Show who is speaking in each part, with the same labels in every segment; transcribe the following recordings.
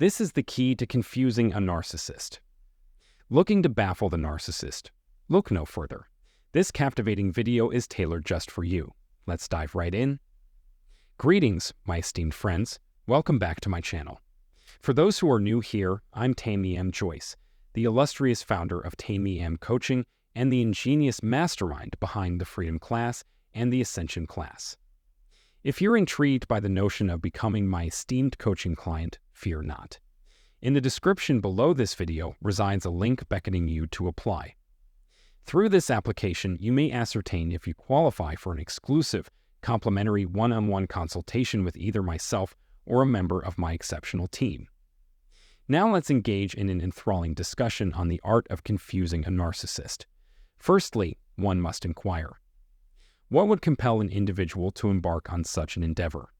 Speaker 1: This is the key to confusing a narcissist. Looking to baffle the narcissist? Look no further. This captivating video is tailored just for you. Let's dive right in. Greetings, my esteemed friends. Welcome back to my channel. For those who are new here, I'm Tammy M. Joyce, the illustrious founder of Tammy M. Coaching and the ingenious mastermind behind the Freedom Class and the Ascension Class. If you're intrigued by the notion of becoming my esteemed coaching client, fear not. In the description below this video resides a link beckoning you to apply. Through this application, you may ascertain if you qualify for an exclusive, complimentary one-on-one consultation with either myself or a member of my exceptional team. Now let's engage in an enthralling discussion on the art of confusing a narcissist. Firstly, one must inquire. What would compel an individual to embark on such an endeavor?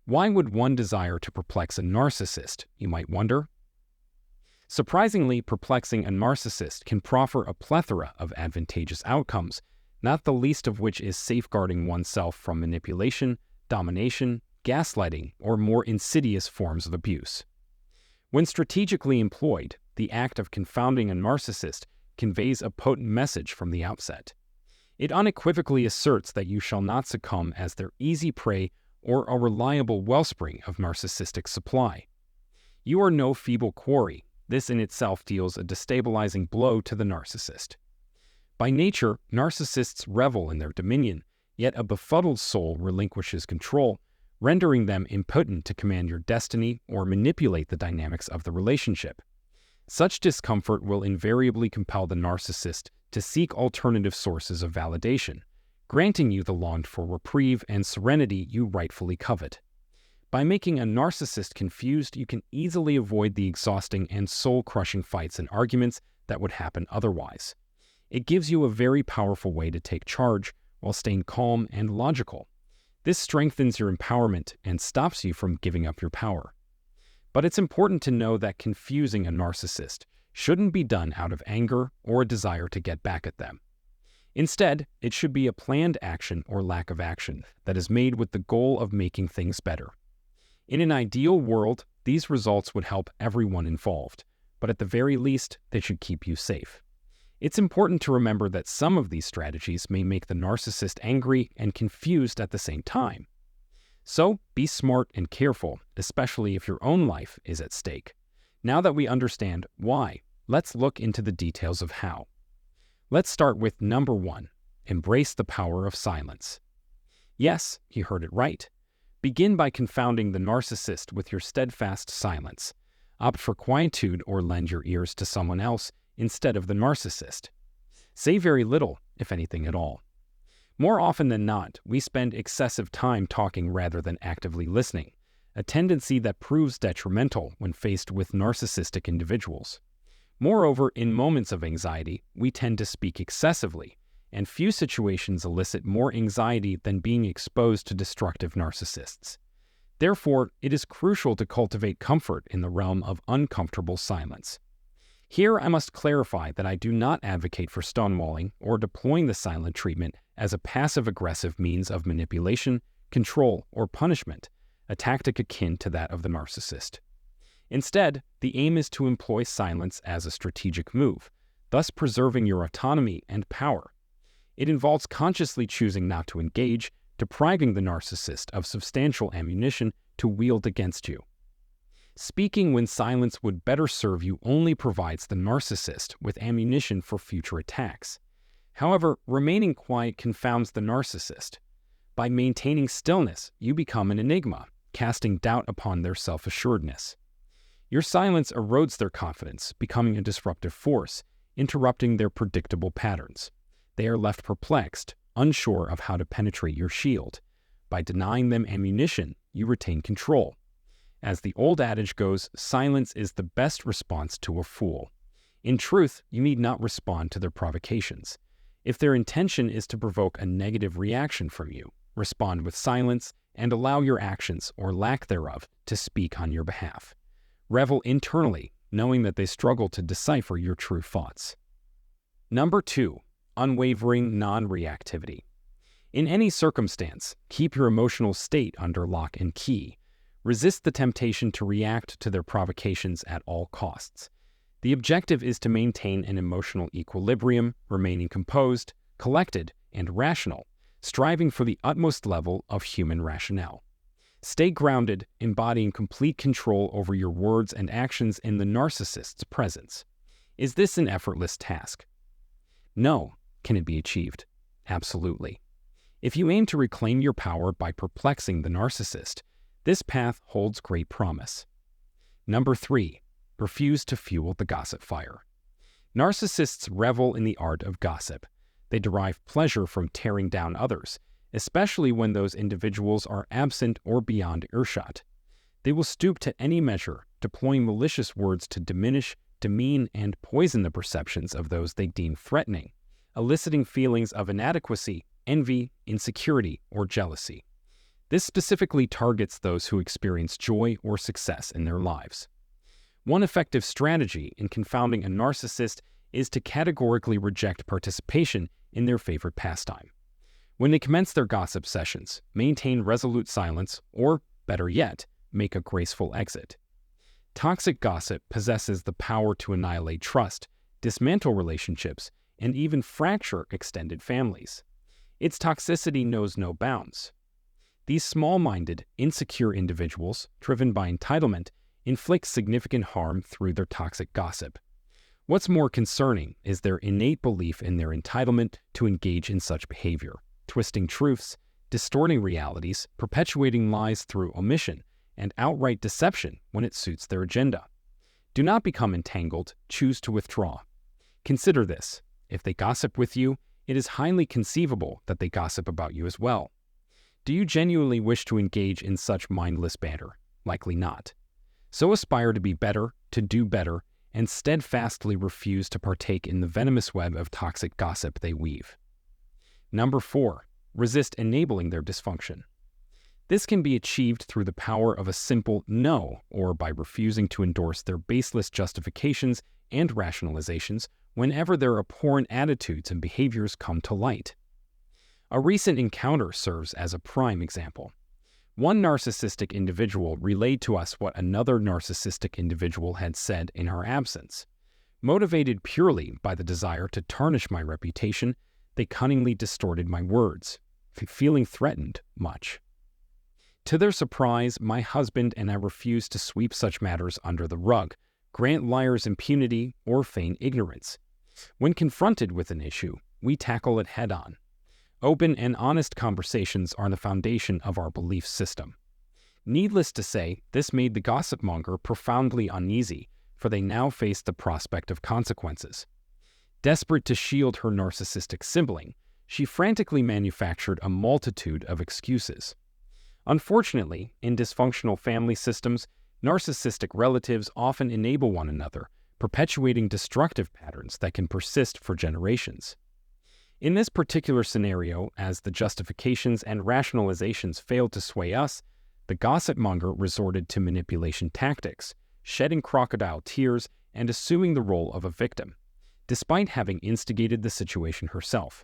Speaker 1: Why would one desire to perplex a narcissist, you might wonder? Surprisingly, perplexing a narcissist can proffer a plethora of advantageous outcomes, not the least of which is safeguarding oneself from manipulation, domination, gaslighting, or more insidious forms of abuse. When strategically employed, the act of confounding a narcissist conveys a potent message from the outset. It unequivocally asserts that you shall not succumb as their easy prey or a reliable wellspring of narcissistic supply. You are no feeble quarry. This in itself deals a destabilizing blow to the narcissist. By nature, narcissists revel in their dominion, yet a befuddled soul relinquishes control, rendering them impotent to command your destiny or manipulate the dynamics of the relationship. Such discomfort will invariably compel the narcissist to seek alternative sources of validation, granting you the longed-for reprieve and serenity you rightfully covet. By making a narcissist confused, you can easily avoid the exhausting and soul-crushing fights and arguments that would happen otherwise. It gives you a very powerful way to take charge while staying calm and logical. This strengthens your empowerment and stops you from giving up your power. But it's important to know that confusing a narcissist shouldn't be done out of anger or a desire to get back at them. Instead, it should be a planned action or lack of action that is made with the goal of making things better. In an ideal world, these results would help everyone involved, but at the very least, they should keep you safe. It's important to remember that some of these strategies may make the narcissist angry and confused at the same time. So, be smart and careful, especially if your own life is at stake. Now that we understand why, let's look into the details of how. Let's start with number 1, embrace the power of silence. Yes, you heard it right. Begin by confounding the narcissist with your steadfast silence. Opt for quietude or lend your ears to someone else instead of the narcissist. Say very little, if anything at all. More often than not, we spend excessive time talking rather than actively listening, a tendency that proves detrimental when faced with narcissistic individuals. Moreover, in moments of anxiety, we tend to speak excessively, and few situations elicit more anxiety than being exposed to destructive narcissists. Therefore, it is crucial to cultivate comfort in the realm of uncomfortable silence. Here, I must clarify that I do not advocate for stonewalling or deploying the silent treatment as a passive-aggressive means of manipulation, control, or punishment, a tactic akin to that of the narcissist. Instead, the aim is to employ silence as a strategic move, thus preserving your autonomy and power. It involves consciously choosing not to engage, depriving the narcissist of substantial ammunition to wield against you. Speaking when silence would better serve you only provides the narcissist with ammunition for future attacks. However, remaining quiet confounds the narcissist. By maintaining stillness, you become an enigma, casting doubt upon their self-assuredness. Your silence erodes their confidence, becoming a disruptive force, interrupting their predictable patterns. They are left perplexed, unsure of how to penetrate your shield. By denying them ammunition, you retain control. As the old adage goes, silence is the best response to a fool. In truth, you need not respond to their provocations. If their intention is to provoke a negative reaction from you, respond with silence and allow your actions, or lack thereof, to speak on your behalf. Revel internally, knowing that they struggle to decipher your true thoughts. Number 2, unwavering non-reactivity. In any circumstance, keep your emotional state under lock and key. Resist the temptation to react to their provocations at all costs. The objective is to maintain an emotional equilibrium, remaining composed, collected, and rational, striving for the utmost level of human rationale. Stay grounded, embodying complete control over your words and actions in the narcissist's presence. Is this an effortless task? No. Can it be achieved? Absolutely. If you aim to reclaim your power by perplexing the narcissist, this path holds great promise. Number 3. Refuse to fuel the gossip fire. Narcissists revel in the art of gossip. They derive pleasure from tearing down others, especially when those individuals are absent or beyond earshot. They will stoop to any measure, deploying malicious words to diminish, demean, and poison the perceptions of those they deem threatening, eliciting feelings of inadequacy, envy, insecurity, or jealousy. This specifically targets those who experience joy or success in their lives. One effective strategy in confounding a narcissist is to categorically reject participation in their favorite pastime. When they commence their gossip sessions, maintain resolute silence, or, better yet, make a graceful exit. Toxic gossip possesses the power to annihilate trust, dismantle relationships, and even fracture extended families. Its toxicity knows no bounds. These small-minded, insecure individuals, driven by entitlement, inflict significant harm through their toxic gossip. What's more concerning is their innate belief in their entitlement to engage in such behavior, twisting truths, distorting realities, perpetuating lies through omission, and outright deception when it suits their agenda. Do not become entangled, choose to withdraw. Consider this: if they gossip with you, it is highly conceivable that they gossip about you as well. Do you genuinely wish to engage in such mindless banter? Likely not. So aspire to be better, to do better, and steadfastly refuse to partake in the venomous web of toxic gossip they weave. Number 4. Resist enabling their dysfunction. This can be achieved through the power of a simple no, or by refusing to endorse their baseless justifications and rationalizations whenever their abhorrent attitudes and behaviors come to light. A recent encounter serves as a prime example. One narcissistic individual relayed to us what another narcissistic individual had said in our absence. Motivated purely by the desire to tarnish my reputation, they cunningly distorted my words, feeling threatened much. To their surprise, my husband and I refused to sweep such matters under the rug, grant liars impunity, or feign ignorance. When confronted with an issue, we tackle it head-on. Open and honest conversations are the foundation of our belief system. Needless to say, this made the gossip monger profoundly uneasy, for they now faced the prospect of consequences. Desperate to shield her narcissistic sibling, she frantically manufactured a multitude of excuses. Unfortunately, in dysfunctional family systems, narcissistic relatives often enable one another, perpetuating destructive patterns that can persist for generations. In this particular scenario, as the justifications and rationalizations failed to sway us, the gossip monger resorted to manipulation tactics, shedding crocodile tears and assuming the role of a victim, despite having instigated the situation herself.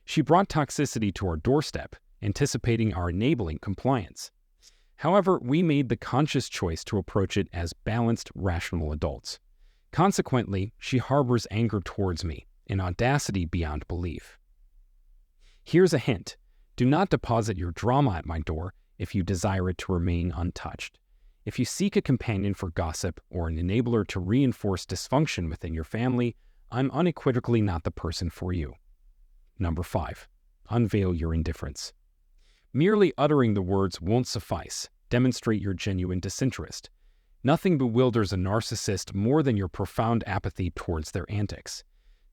Speaker 1: She brought toxicity to our doorstep, anticipating our enabling compliance. However, we made the conscious choice to approach it as balanced, rational adults. Consequently, she harbors anger towards me, an audacity beyond belief. Here's a hint: do not deposit your drama at my door if you desire it to remain untouched. If you seek a companion for gossip or an enabler to reinforce dysfunction within your family, I'm unequivocally not the person for you. Number 5. Unveil your indifference. Merely uttering the words won't suffice. Demonstrate your genuine disinterest. Nothing bewilders a narcissist more than your profound apathy towards their antics.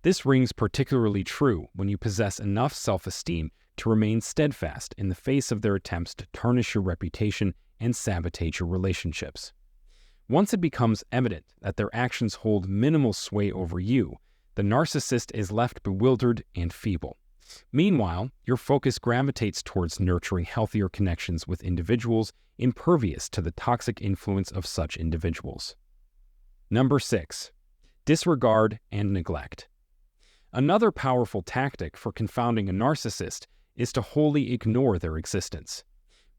Speaker 1: This rings particularly true when you possess enough self-esteem to remain steadfast in the face of their attempts to tarnish your reputation and sabotage your relationships. Once it becomes evident that their actions hold minimal sway over you, the narcissist is left bewildered and feeble. Meanwhile, your focus gravitates towards nurturing healthier connections with individuals impervious to the toxic influence of such individuals. Number 6. Disregard and neglect. Another powerful tactic for confounding a narcissist is to wholly ignore their existence.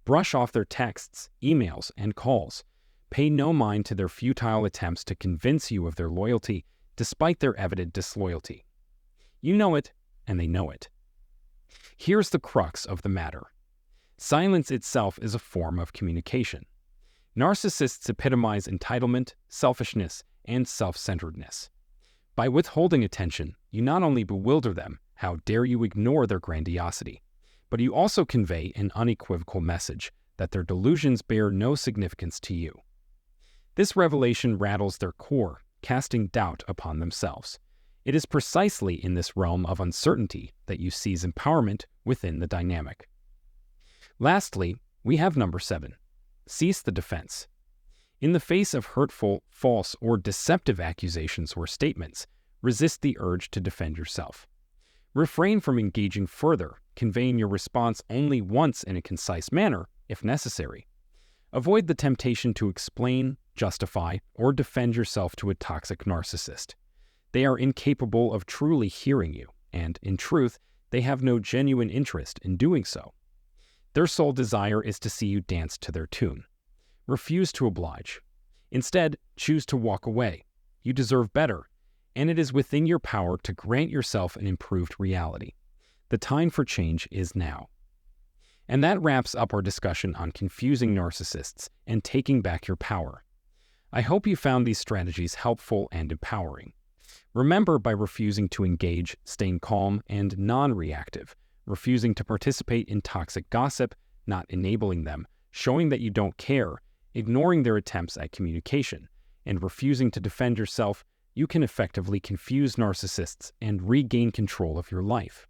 Speaker 1: Brush off their texts, emails, and calls. Pay no mind to their futile attempts to convince you of their loyalty despite their evident disloyalty. You know it, and they know it. Here's the crux of the matter. Silence itself is a form of communication. Narcissists epitomize entitlement, selfishness, and self-centeredness. By withholding attention, you not only bewilder them, how dare you ignore their grandiosity, but you also convey an unequivocal message that their delusions bear no significance to you. This revelation rattles their core, casting doubt upon themselves. It is precisely in this realm of uncertainty that you seize empowerment within the dynamic. Lastly, we have number 7. Cease the defense. In the face of hurtful, false, or deceptive accusations or statements, resist the urge to defend yourself. Refrain from engaging further, conveying your response only once in a concise manner, if necessary. Avoid the temptation to explain, justify, or defend yourself to a toxic narcissist. They are incapable of truly hearing you, and, in truth, they have no genuine interest in doing so. Their sole desire is to see you dance to their tune. Refuse to oblige. Instead, choose to walk away. You deserve better, and it is within your power to grant yourself an improved reality. The time for change is now. And that wraps up our discussion on confusing narcissists and taking back your power. I hope you found these strategies helpful and empowering. Remember, by refusing to engage, staying calm and non-reactive, refusing to participate in toxic gossip, not enabling them, showing that you don't care, ignoring their attempts at communication, and refusing to defend yourself, you can effectively confuse narcissists and regain control of your life.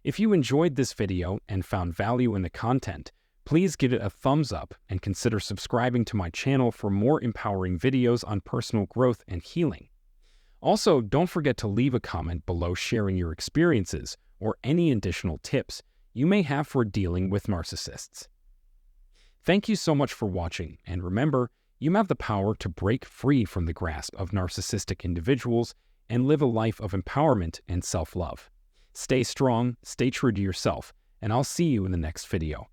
Speaker 1: If you enjoyed this video and found value in the content, please give it a thumbs up and consider subscribing to my channel for more empowering videos on personal growth and healing. Also, don't forget to leave a comment below sharing your experiences or any additional tips you may have for dealing with narcissists. Thank you so much for watching, and remember, you have the power to break free from the grasp of narcissistic individuals and live a life of empowerment and self-love. Stay strong, stay true to yourself, and I'll see you in the next video.